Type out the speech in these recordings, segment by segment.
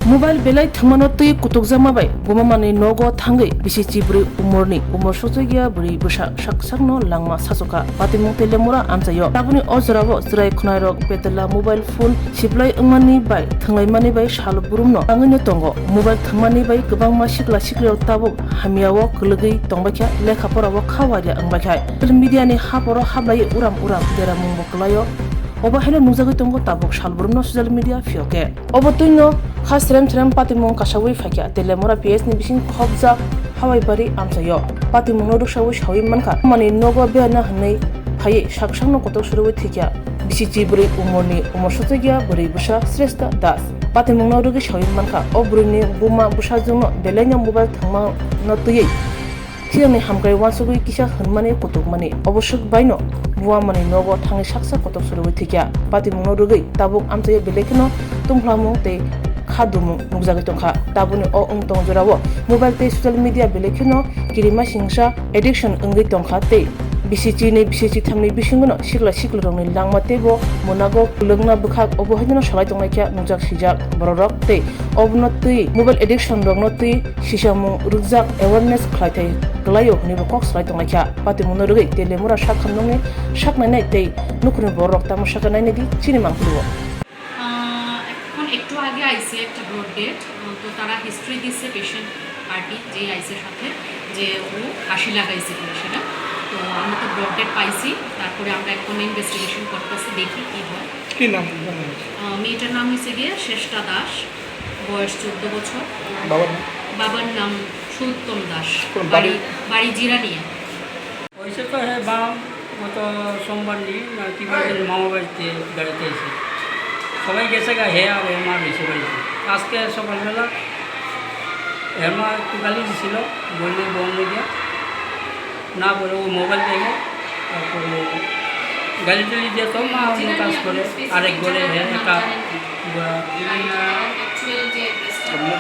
Mobile belai thangmano tui kutukjama bai gumamani nogo thangai bisi chibri umorni umor sojogia buri busa saksakno langma sasoka patimung telemura amsayo tabuni ojrabo jrai khnairok betela mobile phone siplai ungmani bai thanglai mani bai sal burumno angino tongo mobile thangmani bai gobangma sikla sikleo tabo hamiawo kulugei tongbakha lekha porabo khawari angbakhai media ni haporo hablai uram dera mungbo klayo oba helo nuzagi tongo tabok salburumno social media fioke obo tuino khasrem patimung kasawi fakya telemura ps ni bising khobja hawai bari amsayo patimung no rusawi shawi manka mani nogo beana hnei phaye saksangno kotok suruwi thikya bisi chibri umorni umor sotogia buri busa sresta das patimung no rugi shawi manka obruni buma busa jungno belenya mobile thangma no tuyei Tiang hamkai wansugui kisah hunmani kutuk mani oboshuk baino buwa mani nogo thangi saksa kotok suruwi thikya patimung no rugi tabuk amsaye belekino tungflamung te khadumung nukjagi tongkha tabuni o ungtong jorabo mobile te social media belekino kirima singsa addiction ungui tongkha te bisichi thamni bisingono sikla rongni langma tebo monago lungna bukhak obo hedino salai tongnakya nujak sijak bororok te obno tui mobile addiction rongno tui sisamung rujak awareness khlaitai glayo nibo kok salai tongnakya patimung no rugi telemura sakhamnongni saknai te nukuni borok tamu sakanai nedi chini mangpuro এখন একটু আগে আইছে একটা broad date তো তারা history দিচ্ছে patient party যে আইসের সাথে যে ও হাসি লাগাইছে কিনা সেটা তো আমরা তো ব্রড ডেট পাইছি তারপরে আমরা এখন ইনভেস্টিগেশন করতেছি দেখি কী হয় কি নাম মেয়েটার নাম হয়েছে গিয়ে শ্রেষ্ঠা দাস বয়স 14 বছর বাবার নাম সুউত্তম দাস বাড়ি জিরানিয়া वैसे तो है बाम वो तो सोमवार नहीं कि मामा बाড়িতে গাড়িতে এসে সবাই গেছে গা হে আর হেমা রয়েছে বাড়িতে আজকে সকালবেলা হেমা একটু গালি দিছিল বললে বন্ধ দিয়া না বলে ও মোবাইল দেখে তারপরে গালি টালি দিয়ে তো মা অন্য কাজ করে আরেক বলে হে একটা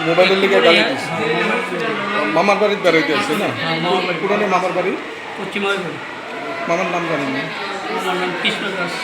মোবাইলের লিগে গালি দিছে মামার বাড়িতে বেরোইতে আসছে না পুরানো মামার বাড়ি পশ্চিমবঙ্গ মামার নাম জানি না আমার নাম কৃষ্ণ দাস